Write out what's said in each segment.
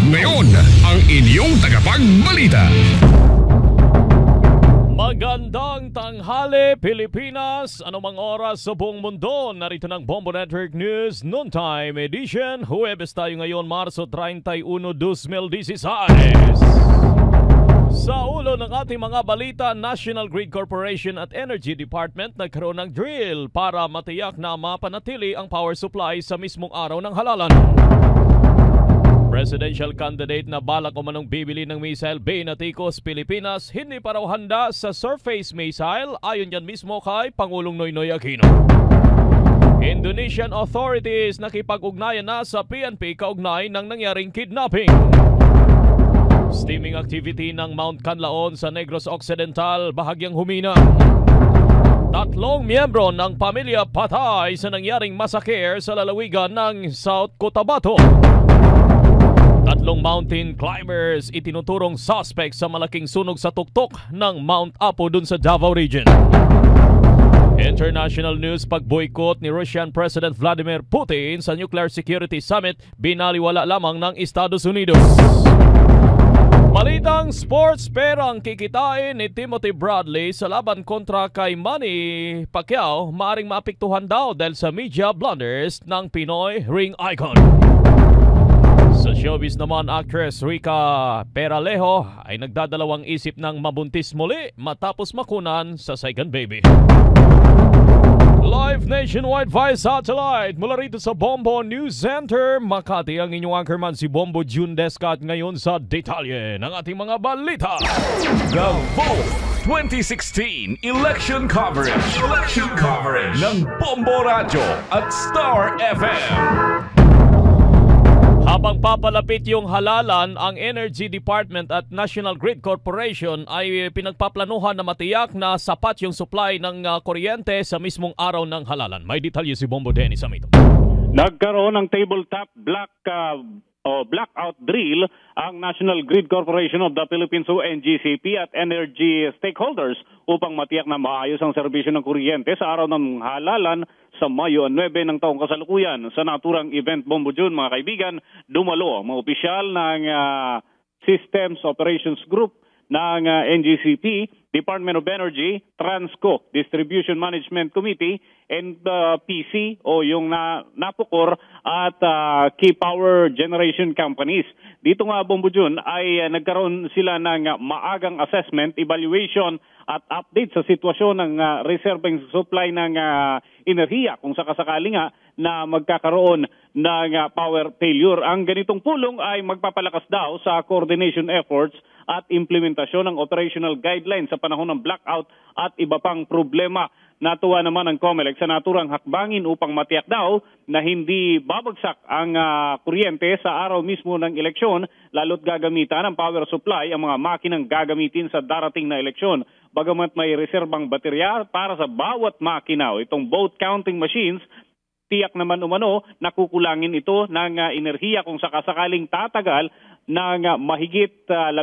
Ngayon, ang inyong tagapagbalita. Magandang tanghali, Pilipinas! Anumang oras sa buong mundo, narito ng Bombo Network News Noontime Edition. Huwebes tayo ngayon, Marso 31, 2016. Sa ulo ng ating mga balita, National Grid Corporation at Energy Department nagkaroon ng drill para matiyak na mapanatili ang power supply sa mismong araw ng halalan. Presidential candidate na balak umanong bibili ng missile Bay Naticos, Pilipinas, hindi pa raw handa sa surface missile ayon yan mismo kay Pangulong Noynoy Aquino. Indonesian authorities nakipag-ugnayan na sa PNP kaugnay ng nangyaring kidnapping. Steaming activity ng Mount Canlaon sa Negros Occidental bahagyang humina. 3 miyembro ng pamilya patay sa nangyaring massacre sa lalawigan ng South Cotabato. 3 mountain climbers itinuturong suspect sa malaking sunog sa tuktok ng Mount Apo dun sa Davao Region. International news, pag-boycott ni Russian President Vladimir Putin sa Nuclear Security Summit, binaliwala lamang ng Estados Unidos. Balitang sports, perang kikitain ni Timothy Bradley sa laban kontra kay Manny Pacquiao maaring maapektuhan daw dahil sa media blunders ng Pinoy ring icon. Sa showbiz naman, actress Rica Peralejo ay nagdadalawang isip ng mabuntis muli matapos makunan sa second baby. Live nationwide via satellite mula rito sa Bombo News Center, Makati, ang inyong anchorman si Bombo June Descat ngayon sa detalye ng ating mga balita. The Vote 2016 election coverage. Ng Bombo Radio at Star FM. Habang papalapit yung halalan, ang Energy Department at National Grid Corporation ay pinagpaplanuhan na matiyak na sapat yung supply ng kuryente sa mismong araw ng halalan. May detalye si Bombo Dennis Amito. Nagkaroon ng tabletop blackout drill ang National Grid Corporation of the Philippines o NGCP at energy stakeholders upang matiyak na maayos ang serbisyo ng kuryente sa araw ng halalan sa Mayo 9 ng taong kasalukuyan. Sa naturang event, Bombo June, mga kaibigan, dumalo ang mga opisyal ng Systems Operations Group ng NGCP, Department of Energy, Transco, Distribution Management Committee, and PC o yung Napocor at Key Power Generation Companies. Dito nga, Bombo June, ay nagkaroon sila ng maagang assessment, evaluation at update sa sitwasyon ng reserving supply ng enerhiya kung sakasakali nga na magkakaroon ng power failure. Ang ganitong pulong ay magpapalakas daw sa coordination efforts at implementasyon ng operational guidelines sa panahon ng blackout at iba pang problema. Natuwa naman ang COMELEC sa naturang hakbangin upang matiyak daw na hindi babagsak ang kuryente sa araw mismo ng eleksyon, lalo't gagamitan ng power supply ang mga makinang gagamitin sa darating na eleksyon. Bagamat may reserbang baterya para sa bawat makina, itong vote counting machines, tiyak naman umano nakukulangin ito ng enerhiya kung sakasakaling tatagal ng mahigit 14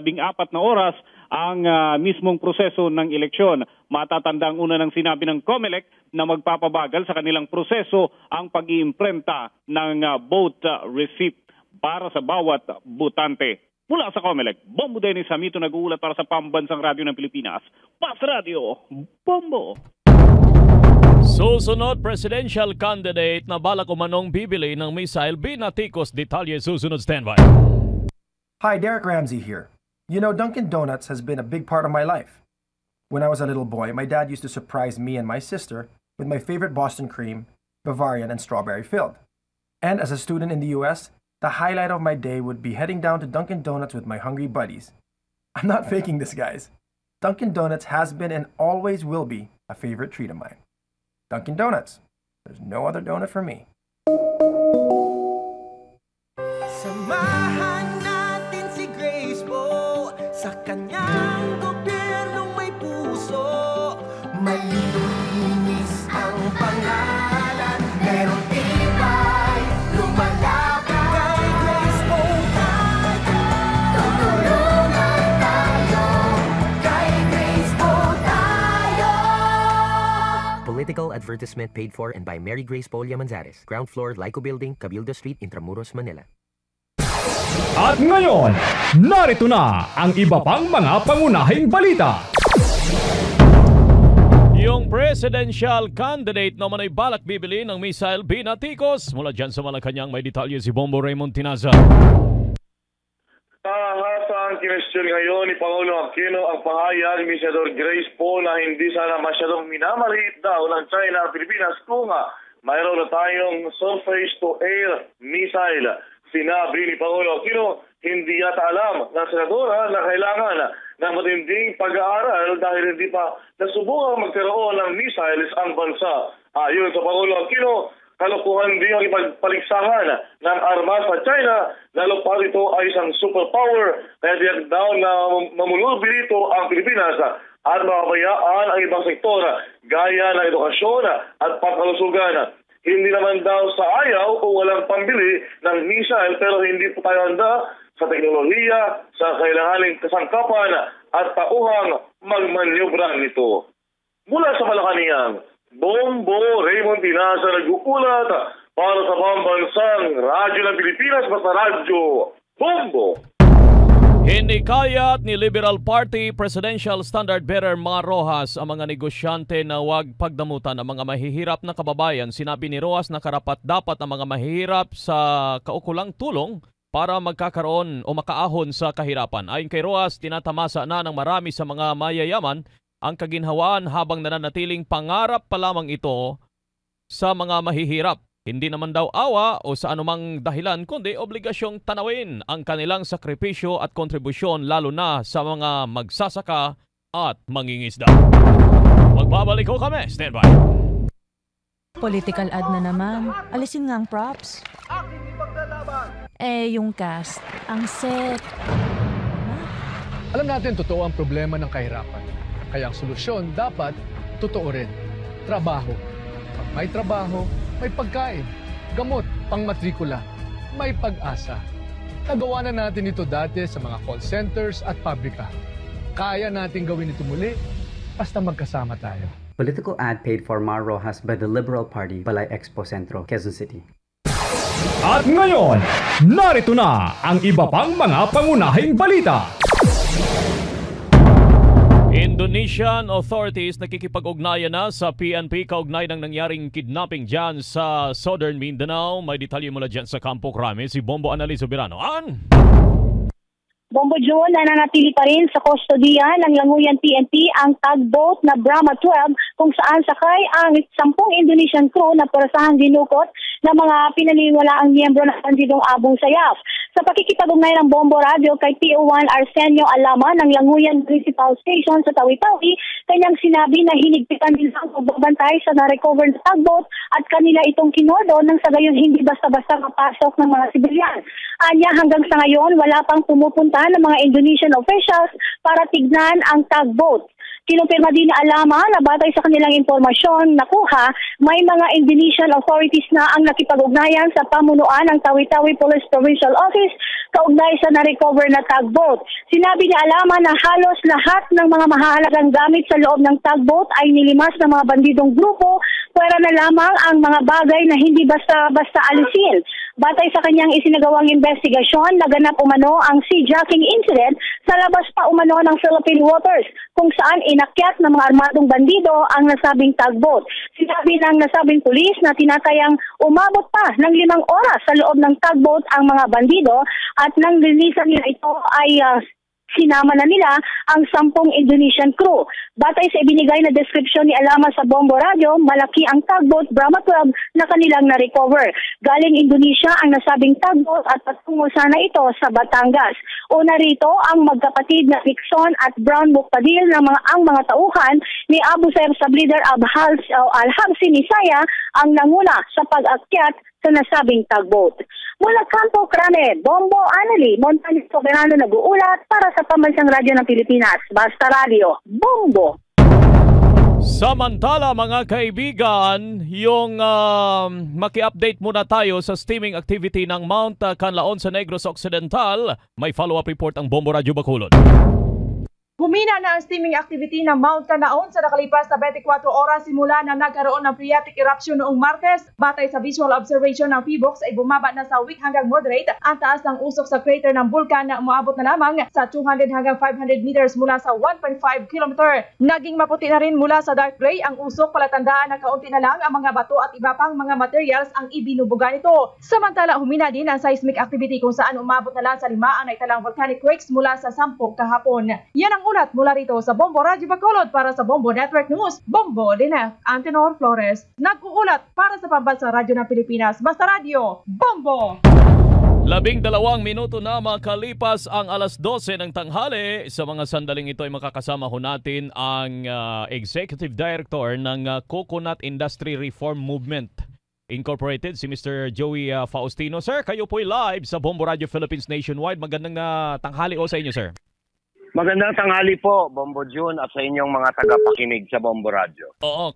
na oras ang mismong proseso ng eleksyon. Matatandang una ng sinabi ng COMELEC na magpapabagal sa kanilang proseso ang pag-iimprenta ng vote receipt para sa bawat botante. Mula sa COMELEC, Bombo Dennis Amito nag-uulat para sa Pambansang Radyo ng Pilipinas. Pas Radio, Bombo! Susunod, presidential candidate na balak umanong bibili ng missile Bay Naticos. Detalye susunod, standby. Hi, Derek Ramsey here. You know, Dunkin' Donuts has been a big part of my life. When I was a little boy, my dad used to surprise me and my sister with my favorite Boston cream, Bavarian, and strawberry filled. And as a student in the US, the highlight of my day would be heading down to Dunkin' Donuts with my hungry buddies. I'm not faking this, guys. Dunkin' Donuts has been and always will be a favorite treat of mine. Dunkin' Donuts. There's no other donut for me. Samahan natin si Grace po sa kanyang gobyernong may puso. Malinis ang pangalan, merong tibay, lumalapit kay Grace po tayo. Tutulungan tayo, kay Grace po tayo. Political advertisement paid for and by Mary Grace Polia Manzares. Ground floor, Lyco Building, Cabildo Street, Intramuros, Manila. At ngayon, narito na ang iba pang mga pangunahing balita. Yung presidential candidate naman ay balak bibili ng missile binatikos. Mula dyan sa Malacanang, may detalye si Bombo Raymond Tinaza. Ang kinestyon ngayon ni Pangulo Aquino ang pahayag ni Senador Grace Poe na hindi sana masyadong minamaliit daw ng China at Pilipinas kung mayroon na tayong surface-to-air missile. Sinabi ni Pangulo Aquino, hindi yata alam ng senadora na kailangan ng matinding pag-aaral dahil hindi pa nasubukang magkaroon ng missiles ang bansa. Ayon sa Pangulo Aquino, kalokohan din ang ipagpaligsahan ng armas sa China, lalo pa ito ay isang superpower, kaya diyak daw na mamulubi ito ang Pilipinas at mapabayaan ang ibang sektor gaya ng edukasyon at pangkalusugan. Hindi naman daw sa ayaw o walang pambili ng missile pero hindi po tayo handa sa teknolohiya, sa kailanganing kasangkapan at tauhang magmanyobra nito. Mula sa Malacanang, Bombo Raymond Tinaza nag-uulat para sa pambansang radyo ng Pilipinas, basta radyo Bombo. Hindi kayat ni Liberal Party Presidential Standard Bearer Mar Rojas ang mga negosyante na huwag pagdamutan ang mga mahihirap na kababayan. Sinabi ni Rojas na karapat-dapat ang mga mahihirap sa kaukulang tulong para magkakaroon o makaahon sa kahirapan. Ayon kay Rojas, tinatamasa na ng marami sa mga mayayaman ang kaginhawaan habang nananatiling pangarap pa lamang ito sa mga mahihirap. Hindi naman daw awa o sa anumang dahilan kundi obligasyong tanawin ang kanilang sakripisyo at kontribusyon lalo na sa mga magsasaka at mangingisda. Magbabalik ko kami. Stand by. Political ad na naman. Alisin nga ang props. Yung cast, ang set. Alam natin totoo ang problema ng kahirapan. Kaya ang solusyon dapat totoo rin. Trabaho. Pag may trabaho, may pagkain, gamot, pangmatrikula, may pag-asa. Nagawa na natin ito dati sa mga call centers at pabrika. Kaya natin gawin ito muli, basta magkasama tayo. Political ad paid for Mar Rojas by the Liberal Party, Balay Expo Centro, Quezon City. At ngayon, narito na ang iba pang mga pangunahing balita. Indonesian authorities nakikipag-ugnayan na sa PNP kaugnay ng nangyaring kidnapping dyan sa Southern Mindanao. May detalye mula dyan sa Campo Crame, si Bombo Annalise Soberano. Bombo John, nananatili pa rin sa kustodiya ng Languyan PNP ang tugboat na Brahma 12 kung saan sakay ang 10 Indonesian crew na parasahang dinukot ng mga pinaniniwalaang miyembro ng bandidong Abong Sayyaf. Sa pakikipag-ugnay ng Bombo Radio kay PO1 Arsenio Alama ng Languyan Municipal Station sa Tawi-Tawi, kanyang sinabi na hinigpitan nila ang pagbabantay sa na-recover na tugboat at kanila itong kinodo nang sa gayon hindi basta-basta mapasok ng mga sibilyan. Anya hanggang sa ngayon wala pang pumupunta ng mga Indonesian officials para tignan ang tugboat. Kinumpirma din ni Alama na batay sa kanilang impormasyon nakuha, may mga Indonesian authorities na ang nakipag-ugnayan sa pamunuan ng Tawi-Tawi Police Provincial Office kaugnay sa na-recover na tugboat. Sinabi ni Alama na halos lahat ng mga mahahalagang gamit sa loob ng tugboat ay nilimas ng mga bandidong grupo, pwera na lamang ang mga bagay na hindi basta-basta alisin. Batay sa kanyang isinagawang investigasyon, naganap umano ang sea-jacking incident sa labas pa umano ng Philippine waters, kung saan inakyat ng mga armadong bandido ang nasabing tugboat. Sinabi ng nasabing pulis na tinatayang umabot pa ng 5 oras sa loob ng tugboat ang mga bandido at nang linisan nila ito ay sinama na nila ang 10 Indonesian crew. Batay sa ibinigay na deskripsyon ni Alama sa Bombo Radio, malaki ang tugboat Brahma 12 na kanilang na-recover. Galing Indonesia ang nasabing tugboat at patungo sana ito sa Batangas. Una rito ang magkapatid na Nixon at Brown Mukpadil na ang mga tauhan ni Abu Sayyaf Subleader Al-Habsi Nisaya ang nanguna sa pag-akyat sa nasabing tugboat. Mula Campo Crame, Bombo Annalise Soberano nag-uulat para sa Pambansang Radyo ng Pilipinas. Basta Radio, Bombo! Samantala mga kaibigan, yung maki-update muna tayo sa steaming activity ng Mount Canlaon sa Negros Occidental. May follow-up report ang Bombo Radio Bacolod. Humina na ang steaming activity ng Mount Canaon sa nakalipas na 24 oras simula na nagkaroon ng phreatic eruption noong Martes. Batay sa visual observation ng PBOX ay bumaba na sa weak hanggang moderate ang taas ng usok sa crater ng bulkan na umaabot na lamang sa 200 hanggang 500 meters mula sa 1.5 kilometer. Naging maputi na rin mula sa dark gray ang usok, palatandaan na kaunti na lang ang mga bato at iba pang mga materials ang ibinubuga nito. Samantala, humina din ang seismic activity kung saan umabot na lang sa 5 ang naitalang volcanic quakes mula sa 10 kahapon. Yan ang ulat mula rito sa Bombo Radyo Bacolod para sa Bombo Network News. Bombo Dinef Antenor Flores, nag-uulat para sa Pambansa Radyo ng Pilipinas. Basta Radio, Bombo! 12 minuto na makalipas ang alas 12 ng tanghali. Sa mga sandaling ito ay makakasama ho natin ang Executive Director ng Coconut Industry Reform Movement Incorporated, si Mr. Joey Faustino. Sir, kayo po'y live sa Bombo Radio Philippines Nationwide. Magandang tanghali o sa inyo, sir. Magandang tanghali po, Bombo June, at sa inyong mga tagapakinig sa Bombo Radio. Oo,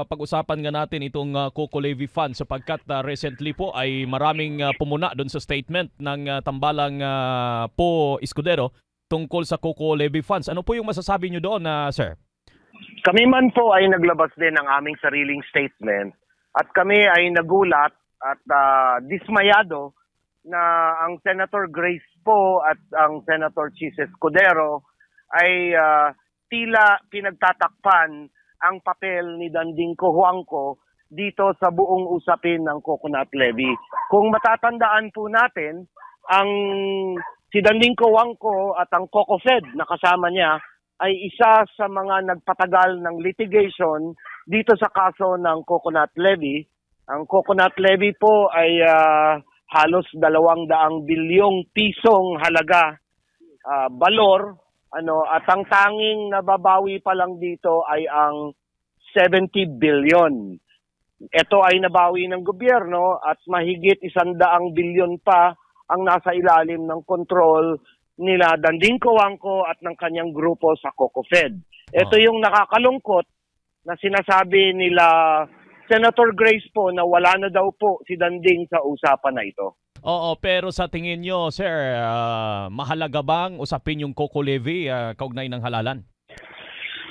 pag-usapan nga natin itong Coco Levy Fund sapagkat recently po ay maraming pumuna doon sa statement ng tambalang Po Escudero tungkol sa Coco Levy Funds. Ano po yung masasabi nyo doon, sir? Kami man po ay naglabas din ng aming sariling statement at kami ay nagulat at dismayado na ang Senator Grace Poe at ang Senator Chis Escudero ay tila pinagtatakpan ang papel ni Dandingco Huangco dito sa buong usapin ng Coconut Levy. Kung matatandaan po natin, ang si Dandingco Huangco at ang COCOFED na kasama niya ay isa sa mga nagpatagal ng litigation dito sa kaso ng Coconut Levy. Ang Coconut Levy po ay halos 200 bilyong pisong halaga balor, at ang tanging nababawi pa lang dito ay ang 70 billion. Ito ay nabawi ng gobyerno at mahigit 100 bilyon pa ang nasa ilalim ng kontrol nila Dandingco Huangco at ng kanyang grupo sa COCOFED. Ito yung nakakalungkot na sinasabi nila Senator Grace po na wala na daw po si Danding sa usapan na ito. Oo, pero sa tingin nyo, sir, mahalaga bang usapin yung Coco Levy kaugnay ng halalan?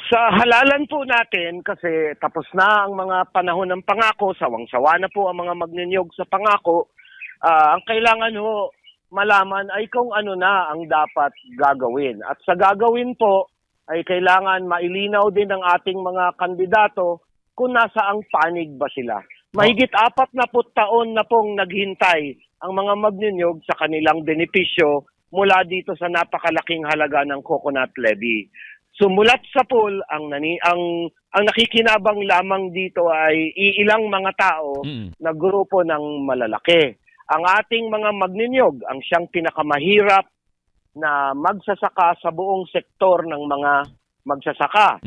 Sa halalan po natin, kasi tapos na ang mga panahon ng pangako, sawang-sawa na po ang mga magninyog sa pangako, ang kailangan ho malaman ay kung ano na ang dapat gagawin. At sa gagawin po ay kailangan mailinaw din ng ating mga kandidato kung nasaang panig ba sila. Mahigit 40 taon na pong naghintay ang mga magninyog sa kanilang benepisyo mula dito sa napakalaking halaga ng Coconut Levy. Sumulat sa pool, ang nakikinabang lamang dito ay iilang mga tao na grupo ng malalaki. Ang ating mga magninyog ang siyang pinakamahirap na magsasaka sa buong sektor ng mga magsasaka.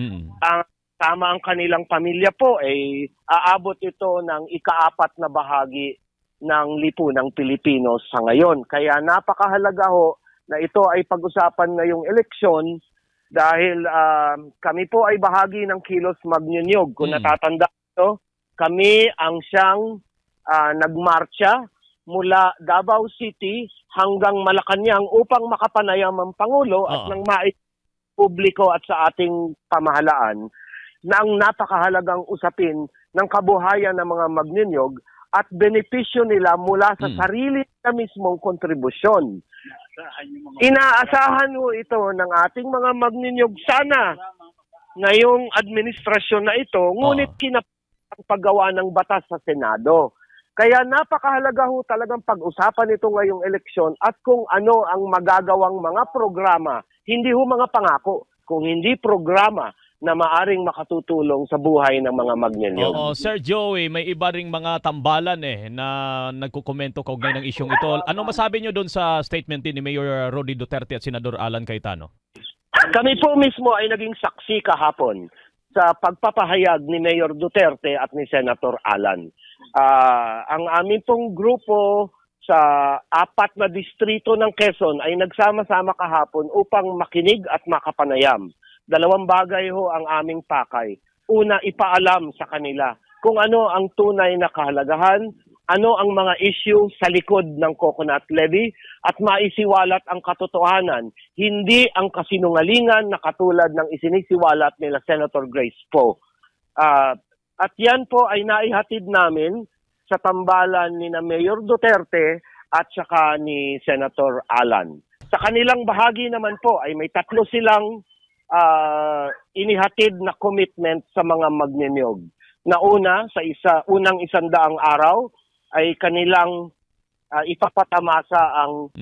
Tama ang kanilang pamilya po ay aabot ito ng ika-4 na bahagi ng lipunang Pilipino sa ngayon. Kaya napakahalaga ho na ito ay pag-usapan ngayong eleksyon dahil kami po ay bahagi ng Kilos Magninyog. Kung natatanda ito, kami ang siyang nagmarcha mula Davao City hanggang Malacanang upang makapanayam ang Pangulo at nang publiko at sa ating pamahalaan na ang napakahalagang usapin ng kabuhayan ng mga magninyog at benepisyo nila mula sa sarili na mismong kontribusyon. Inaasahan ho ito ng ating mga magninyog sana ngayong administrasyon na ito, ngunit kinapang paggawa ng batas sa Senado. Kaya napakahalaga ho talagang pag-usapan ito ngayong eleksyon at kung ano ang magagawang mga programa, hindi ho mga pangako, kung hindi programa na maaring makatutulong sa buhay ng mga magninyog. Oo, Sir Joey, may iba ring mga tambalan na nagkukomento kaugnay ng isyong ito. Ano masabi nyo doon sa statement ni Mayor Rody Duterte at Senador Alan Cayetano? Kami po mismo ay naging saksi kahapon sa pagpapahayag ni Mayor Duterte at ni Senator Alan. Ang aming pong grupo sa 4 na distrito ng Quezon ay nagsama-sama kahapon upang makinig at makapanayam. 2 bagay ho ang aming pakay. Una, ipaalam sa kanila kung ano ang tunay na kahalagahan ano ang mga issue sa likod ng coconut levy at maisiwalat ang katotohanan, hindi ang kasinungalingan na katulad ng isinisiwalat nila Senator Grace Poe. At yan po ay naihatid namin sa tambalan ni na Mayor Duterte at saka ni Senator Alan. Sa kanilang bahagi naman po ay may tatlo silang inihatid na commitment sa mga magniniyog. Na una, sa unang 100 araw, ay kanilang ipapatamasa ang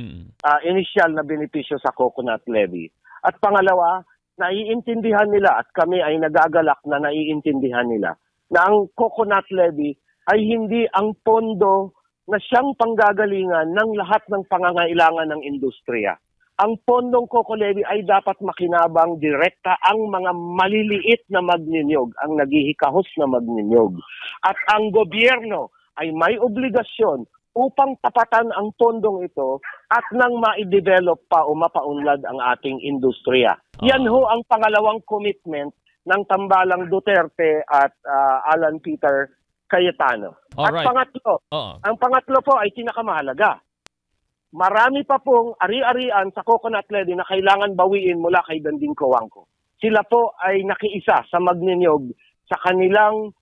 initial na benepisyo sa coconut levy. At pangalawa, naiintindihan nila at kami ay nagagalak na naiintindihan nila na ang coconut levy ay hindi ang pondo na siyang panggagalingan ng lahat ng pangangailangan ng industriya. Ang pondong coco levy ay dapat makinabang direkta ang mga maliliit na magninyog, ang naghihikahos na magninyog. At ang gobyerno ay may obligasyon upang tapatan ang pondong ito at nang ma-develop pa o mapaunlad ang ating industriya. Yan ho ang pangalawang commitment ng tambalang Duterte at Alan Peter Cayetano. At pangatlo, ang pangatlo po ay pinakamahalaga. Marami pa pong ari-arian sa coconut levy na kailangan bawiin mula kay Danding Coangco. Sila po ay nakiisa sa magninyog sa kanilang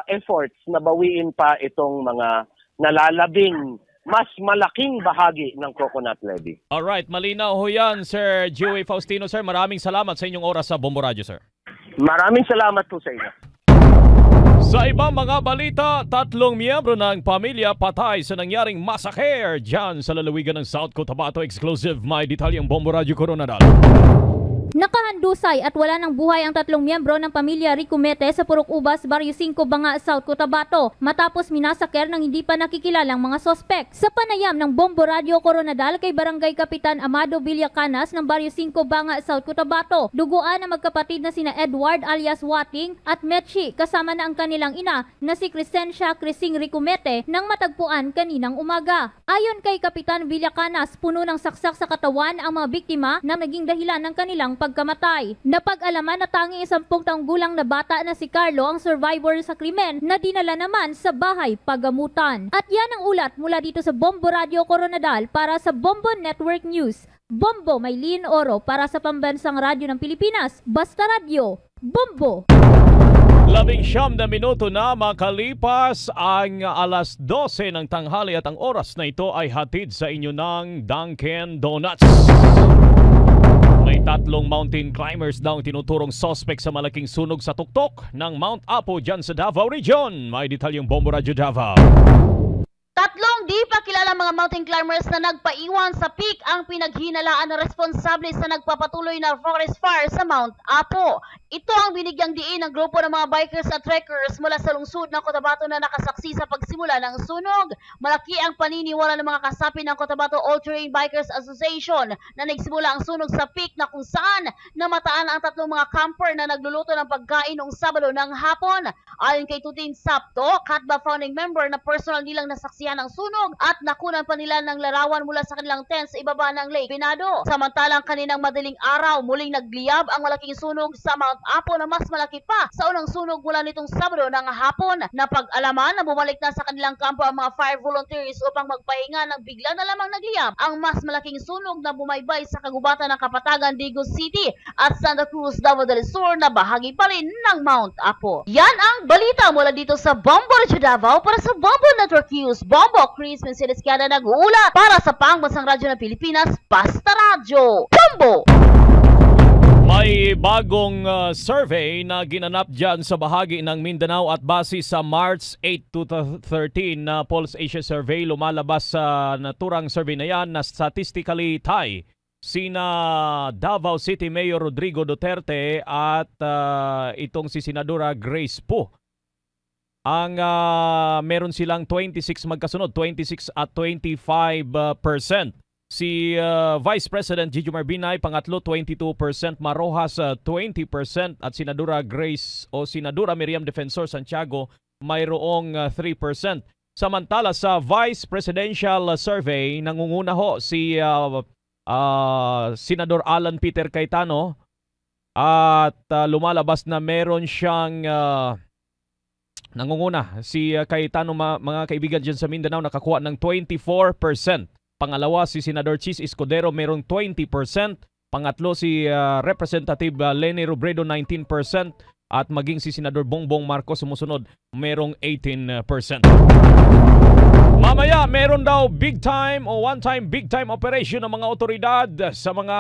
efforts na bawiin pa itong mga nalalabing mas malaking bahagi ng coconut levy. Alright, malinaw ho yan, Sir Joey Faustino. Sir, maraming salamat sa inyong oras sa Bombo Radio, sir. Maraming salamat po sa inyo. Sa ibang mga balita, 3 miyembro ng pamilya patay sa nangyaring massacre dyan sa lalawigan ng South Cotabato. Exclusive, may detalyang Bombo Radio Coronadal. Nakahandusay at wala ng buhay ang 3 miyembro ng pamilya Ricumete sa Purok Ubas, Barrio 5, Banga, South Cotabato matapos minasaker ng hindi pa nakikilalang mga sospek. Sa panayam ng Bombo Radio Coronadal kay Barangay Kapitan Amado Villacanas ng Barrio 5, Banga, South Cotabato, duguan na magkapatid na sina Edward alias Wating at Metchi kasama na ang kanilang ina na si Crescencia Crising Ricumete nang matagpuan kaninang umaga. Ayon kay Kapitan Villacanas, puno ng saksak sa katawan ang mga biktima na naging dahilan ng kanilang pagkamatay. Napag-alaman na tanging 10 taong gulang na bata na si Carlo ang survivor sa krimen na dinala naman sa bahay pagamutan. At yan ang ulat mula dito sa Bombo Radio Coronadal para sa Bombo Network News. Bombo Maylin Oro para sa Pambansang Radyo ng Pilipinas. Basta Radio, Bombo! 19 na minuto na makalipas ang alas 12 ng tanghali at ang oras na ito ay hatid sa inyo ng Dunkin Donuts. May 3 mountain climbers daw ang tinuturong suspect sa malaking sunog sa tuktok ng Mount Apo dyan sa Davao Region. May detalyong Bombo Radio Davao. 3 di pa kilala mga mountain climbers na nagpaiwan sa peak ang pinaghinalaan na responsable sa nagpapatuloy na forest fire sa Mount Apo. Ito ang binigyang diin ng grupo ng mga bikers at trekkers mula sa lungsod ng Cotabato na nakasaksi sa pagsimula ng sunog. Malaki ang paniniwala ng mga kasapi ng Cotabato All-Terrain Bikers Association na nagsimula ang sunog sa peak na kung saan namataan ang 3 mga camper na nagluluto ng pagkain noong Sabado ng hapon. Ayon kay Tuting Sapto, Katba founding member na personal nilang nasaksihan ng sunog at nakunan pa nila ng larawan mula sa kanilang tent sa ibaba ng Lake Pinado. Samantalang kaninang madaling araw, muling nagliyab ang malaking sunog sa Mount Apo na mas malaki pa sa unang sunog mula nitong Sabado ng hapon. Napag-alaman na bumalik na sa kanilang kampo ang mga fire volunteers upang magpahinga ng bigla na lamang nagliyab ang mas malaking sunog na bumaybay sa kagubatan ng Kapatagan, Digos City at Santa Cruz, Davao del Sur na bahagi pa rin ng Mount Apo. Yan ang balita mula dito sa Bombo Radio Davao para sa Bombo Network News. Bombo Chris Mencedes-Kiana nag-uula para sa Pangbansang Radyo ng Pilipinas, Basta Radio. Bombo! May bagong survey na ginanap dyan sa bahagi ng Mindanao at base sa March 8 to 13 na Pulse Asia Survey, lumalabas sa naturang survey na yan na statistically tie sina Davao City Mayor Rodrigo Duterte at itong si Senadora Grace Poe. Ang meron silang 26 magkasunod, 26 at 25%. Si Vice President Gigi Marbinay, pangatlo 22%, Marojas 20% at Senadora Grace o Senadora Miriam Defensor Santiago mayroong 3%. Samantala sa Vice Presidential Survey, nangunguna ho si Senador Alan Peter Cayetano at lumalabas na meron siyang Nangunguna si Cayetano, mga kaibigan dyan sa Mindanao, nakakuha ng 24%. Pangalawa si Senador Chis Escudero, merong 20%. Pangatlo si Representative Leni Robredo, 19%. At maging si Senador Bongbong Marcos sumusunod, merong 18%. Mamaya, meron daw big time o one-time big time operation ng mga otoridad sa mga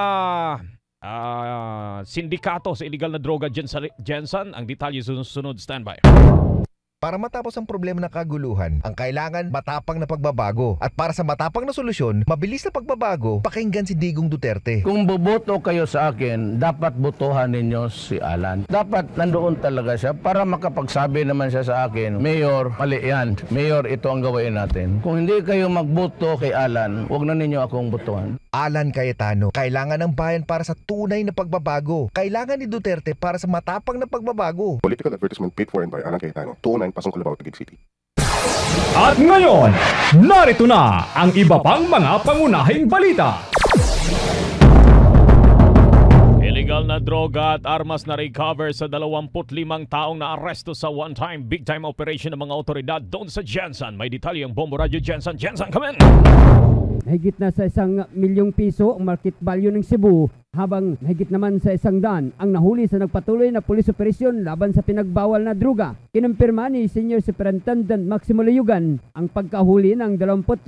sindikato sa illegal na droga dyan sa Jensen. Ang detalye sunod, standby. Para matapos ang problema ng kaguluhan, ang kailangan matapang na pagbabago. At para sa matapang na solusyon, mabilis na pagbabago, pakinggan si Digong Duterte. Kung boboto kayo sa akin, dapat botohan ninyo si Alan. Dapat nandoon talaga siya para makapagsabi naman siya sa akin, Mayor, mali yan. Mayor, ito ang gawain natin. Kung hindi kayo magboto kay Alan, huwag na ninyo akong botohan. Alan Cayetano, kailangan ng bayan para sa tunay na pagbabago. Kailangan ni Duterte para sa matapang na pagbabago. Political advertisement paid for and by Alan Cayetano, 209 Pasong Calabaw, Taguig City. At ngayon, narito na ang iba pang mga pangunahing balita. Illegal na droga at armas na recover sa 25 taong na aresto sa one-time big-time operation ng mga otoridad doon sa Jensen. May detalye ang Bombo Radio Jensen. Jensen, come in! Mahigit na sa 1 milyong piso ang market value ng Cebu, habang mahigit naman sa 100 ang nahuli sa nagpatuloy na police operation laban sa pinagbawal na droga. Kinumpirma ni Senior Superintendent Maximo Layugan ang pagkahuli ng 25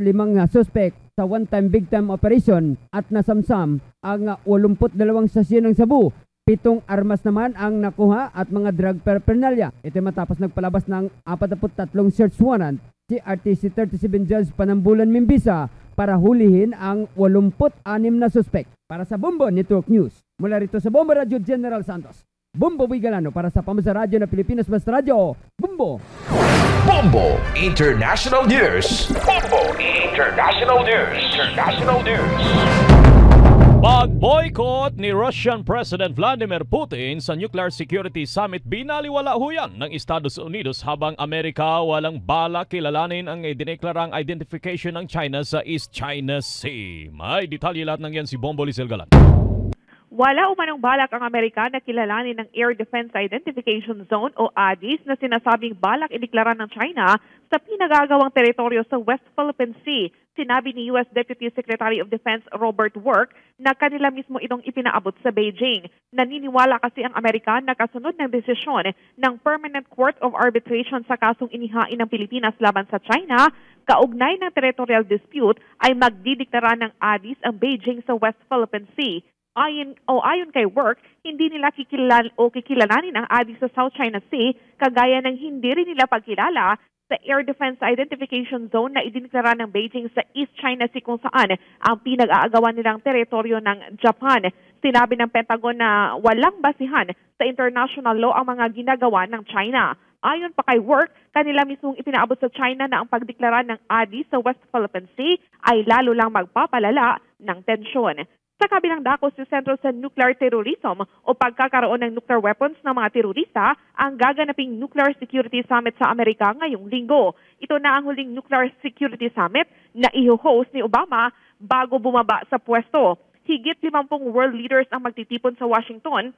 suspect sa one-time big-time operation at nasamsam ang 82 sasyon ng Cebu. 7 armas naman ang nakuha at mga drug paraphernalia. Ito matapos nagpalabas ng 43 search warrant si RTC 37 Judge Panambulan Mimbisa para hulihin ang 86 na suspect. Para sa Bombo Network News, mula rito sa Bombo Radio General Santos, Bombo Bigalano para sa Pamasa Radio na Pilipinas Basta Radio, Bombo! Bombo International News! Bombo International News! International News! Pag-boycott ni Russian President Vladimir Putin sa Nuclear Security Summit, binaliwala ho yan ng Estados Unidos, habang Amerika walang balak kilalanin ang idineklarang identification ng China sa East China Sea. May detalye lahat ng yan si Bombo Lisel Galan. Wala umanong balak ang Amerika na kilalanin ng Air Defense Identification Zone o ADIZ na sinasabing balak ideklara ng China sa pinagagawang teritoryo sa West Philippine Sea. Sinabi ni U.S. Deputy Secretary of Defense Robert Work na kanila mismo itong ipinaabot sa Beijing. Naniniwala kasi ang Amerika na kasunod ng desisyon ng Permanent Court of Arbitration sa kasong inihain ng Pilipinas laban sa China, kaugnay ng territorial dispute ay magdideklara ng ADIZ ang Beijing sa West Philippine Sea. Ayon kay Work, hindi nila kikilalanin ang ADIZ sa South China Sea, kagaya ng hindi rin nila pagkilala sa Air Defense Identification Zone na idineklara ng Beijing sa East China Sea, kung saan ang pinag-aagawan nilang teritoryo ng Japan. Sinabi ng Pentagon na walang basihan sa international law ang mga ginagawa ng China. Ayon pa kay Work, kanila mismong ipinaabot sa China na ang pagdeklara ng ADIZ sa West Philippine Sea ay lalo lang magpapalala ng tensyon. Sa kabilang dako, si Sentro sa Nuclear Terrorism o pagkakaroon ng nuclear weapons ng mga terorista ang gaganaping Nuclear Security Summit sa Amerika ngayong linggo. Ito na ang huling Nuclear Security Summit na i-host ni Obama bago bumaba sa pwesto. Higit 50 world leaders ang magtitipon sa Washington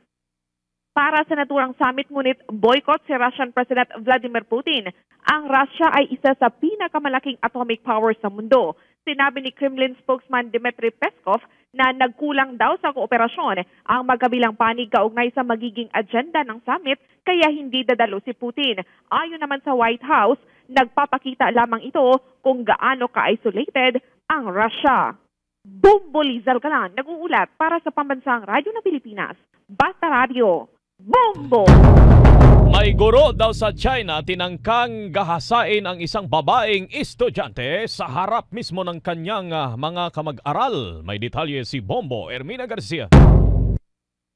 para sa naturang summit, ngunit boycott si Russian President Vladimir Putin. Ang Russia ay isa sa pinakamalaking atomic power sa mundo. Sinabi ni Kremlin spokesman Dmitry Peskov na nagkulang daw sa kooperasyon ang magkabilang panig kaugnay sa magiging agenda ng summit, kaya hindi dadalo si Putin. Ayon naman sa White House, nagpapakita lamang ito kung gaano ka-isolated ang Russia. Bombo Lizal Galan, nag-uulat para sa Pambansang Radyo ng Pilipinas, Basta Radio, Bombo! May guro daw sa China tinangkang gahasain ang isang babaeng estudyante sa harap mismo ng kanyang mga kamag-aral. May detalye si Bombo Ermina Garcia.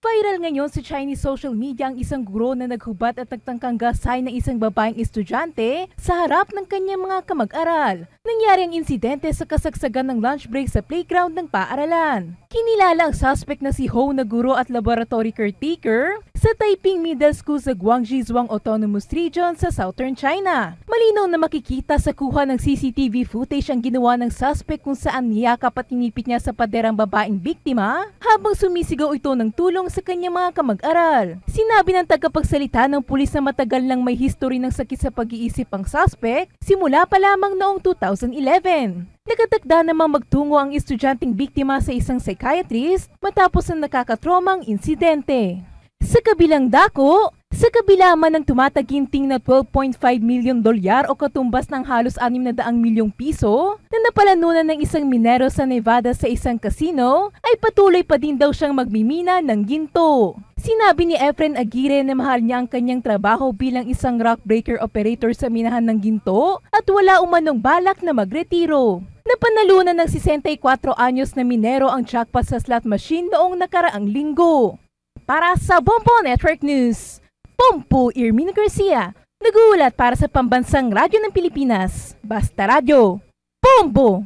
Viral ngayon sa Chinese social media ang isang guro na naghubad at nagtangkang gahasain ng isang babaeng estudyante sa harap ng kanyang mga kamag-aral. Nangyari ang insidente sa kasagsagan ng lunch break sa playground ng paaralan. Kinilala ang suspect na si Ho na guro at laboratory caretaker sa Taiping Middle School sa Guangxi Zhuang Autonomous Region sa Southern China. Malinaw na makikita sa kuha ng CCTV footage ang ginawa ng suspect kung saan niyakap at tinipit niya sa paderang babaeng biktima habang sumisigaw ito ng tulong sa kanyang mga kamag-aral. Sinabi ng tagapagsalita ng pulis na matagal nang may history ng sakit sa pag-iisip ang suspect simula pa lamang noong 2011. Nakatakda namang magtungo ang estudyanteng biktima sa isang psychiatrist matapos ang nakakatromang insidente. Sa kabilang dako, sa kabila man ng tumataginting na $12.5 million o katumbas ng halos 600 milyong piso na napalanunan ng isang minero sa Nevada sa isang casino, ay patuloy pa din daw siyang magmimina ng ginto. Sinabi ni Efren Aguirre na mahal niya ang kanyang trabaho bilang isang rock breaker operator sa minahan ng ginto at wala umanong balak na magretiro. Napanalunan ng 64 anyos na minero ang jackpot sa slot machine noong nakaraang linggo. Para sa Bombo Network News, Pompo Irmino Garcia, nag-uulat para sa Pambansang Radyo ng Pilipinas, Basta Radio, Bombo!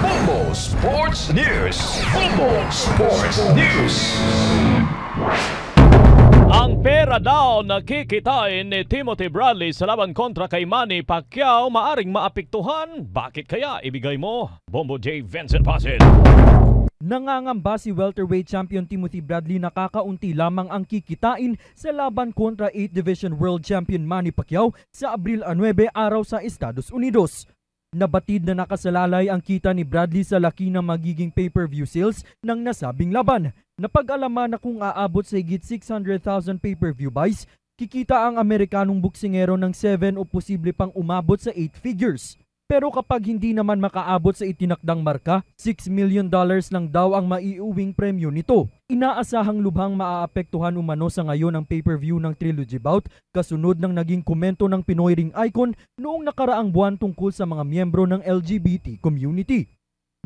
Bombo Sports News! Bombo Sports News! Ang pera daw na kikitain ni Timothy Bradley sa laban kontra kay Manny Pacquiao maaring maapektuhan. Bakit kaya? Ibigay mo, Bombo J. Vincent Pasid. Nangangamba si welterweight champion Timothy Bradley na kakaunti lamang ang kikitain sa laban kontra 8th Division World Champion Manny Pacquiao sa Abril 9 araw sa Estados Unidos. Nabatid na nakasalalay ang kita ni Bradley sa laki na magiging pay-per-view sales ng nasabing laban. Napag-alaman na kung aabot sa higit 600,000 pay-per-view buys, kikita ang Amerikanong buksingero ng 7 o posible pang umabot sa 8 figures. Pero kapag hindi naman makaabot sa itinakdang marka, $6 million lang daw ang maiuwing premyo nito. Inaasahang lubhang maaapektuhan umano sa ngayon ang pay-per-view ng Trilogy Bout kasunod ng naging komento ng Pinoy Ring Icon noong nakaraang buwan tungkol sa mga miyembro ng LGBT community.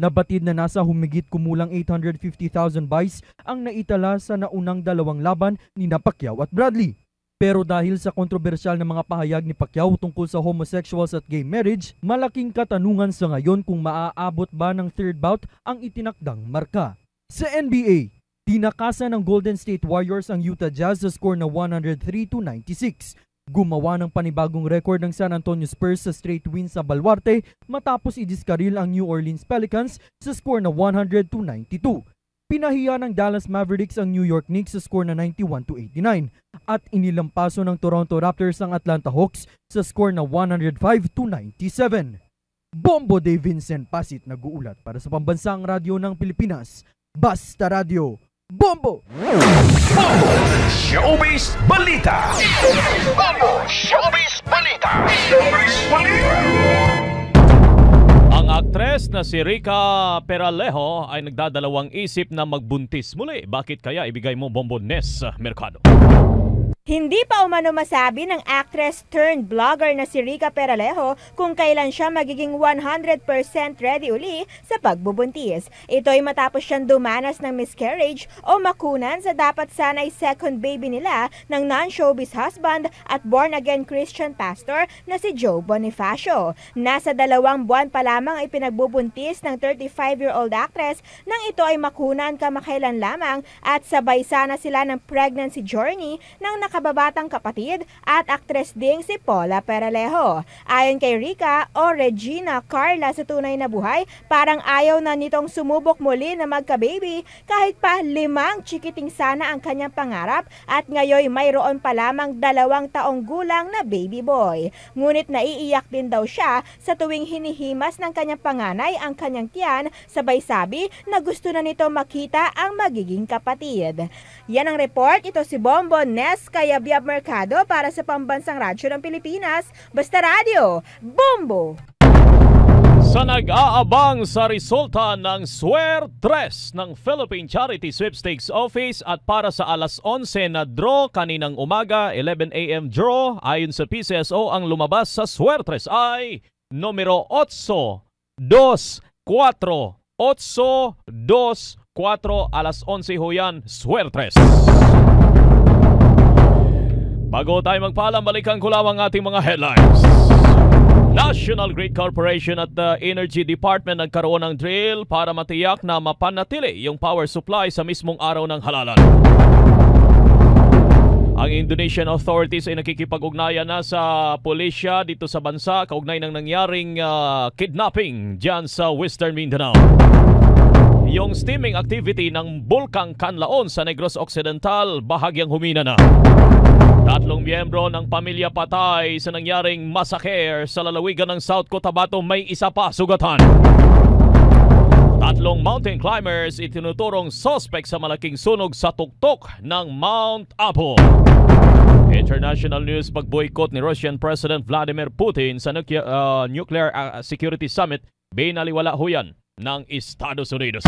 Nabatid na nasa humigit kumulang 850,000 buys ang naitala sa naunang dalawang laban ni Pacquiao at Bradley. Pero dahil sa kontrobersyal na mga pahayag ni Pacquiao tungkol sa homosexuals at gay marriage, malaking katanungan sa ngayon kung maaabot ba ng third bout ang itinakdang marka. Sa NBA, tinakasan ng Golden State Warriors ang Utah Jazz sa score na 103-96. Gumawa ng panibagong record ng San Antonio Spurs sa straight win sa Baluarte matapos idiskaril ang New Orleans Pelicans sa score na 100-92. Pinahiya ng Dallas Mavericks ang New York Knicks sa score na 91-89 at inilampaso ng Toronto Raptors ang Atlanta Hawks sa score na 105-97. Bombo de Vincent Pasit nag-uulat para sa Pambansang Radyo ng Pilipinas, Basta Radio, Bombo! Bombo Showbiz Balita! Bombo Showbiz Balita! Showbiz Balita! Ang aktres na si Rica Peralejo ay nagdadalawang isip na magbuntis muli. Bakit kaya? Ibigay mo, Bombo Nes Mercado. Hindi pa umano masabi ng actress turned blogger na si Rica Peralejo kung kailan siya magiging 100% ready uli sa pagbubuntis. Ito ay matapos siyang dumanas ng miscarriage o makunan sa dapat sanay second baby nila ng non-showbiz husband at born-again Christian pastor na si Joe Bonifacio. Nasa 2 buwan pa lamang ay pinagbubuntis ng 35-year-old actress nang ito ay makunan kamakailan lamang at sabay sana sila ng pregnancy journey ng nakababatang kapatid at aktres ding si Paula Peralejo. Ayon kay Rica o Regina Carla sa tunay na buhay, parang ayaw na nitong sumubok muli na magka-baby kahit pa 5 chikiting sana ang kanyang pangarap at ngayon mayroon pa lamang 2 taong gulang na baby boy. Ngunit naiiyak din daw siya sa tuwing hinihimas ng kanyang panganay ang kanyang tiyan, sabay sabi na gusto na nito makita ang magiging kapatid. Yan ang report. Ito si Bombo Nes Biab Mercado para sa Pambansang Radyo ng Pilipinas, Basta Radio, Bombo! Sa nag-aabang sa resulta ng Swertres ng Philippine Charity Sweepstakes Office at para sa alas 11 na draw kaninang umaga, 11 a.m. draw, ayon sa PCSO ang lumabas sa Swertres ay numero 8, 2, 4, 8, 2, 4, alas 11 ho yan, Swertres. Bago tayo magpaalam, balikan ko lang ang ating mga headlines. National Grid Corporation at the Energy Department nagkaroon ng drill para matiyak na mapanatili yung power supply sa mismong araw ng halalan. Ang Indonesian authorities ay nakikipag-ugnayan na sa pulisya dito sa bansa kaugnay ng nangyaring kidnapping dyan sa Western Mindanao. Yung steaming activity ng Bulkang Kanlaon sa Negros Occidental bahagyang humina na. 3 miyembro ng pamilya patay sa nangyaring massacre sa lalawigan ng South Cotabato, may isa pa sugatan. 3 mountain climbers itinuturong suspect sa malaking sunog sa tuktok ng Mount Apo. International news, pag-boycott ni Russian President Vladimir Putin sa Nuclear Security Summit, binaliwala ho yan ng Estados Unidos.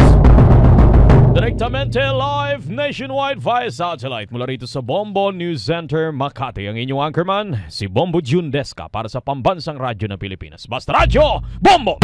Direktamente live nationwide via satellite mula rito sa Bombo News Center, Makati. Ang inyong anchorman, si Bombo Jundesca para sa Pambansang Radyo ng Pilipinas. Basta Radyo, Bombo!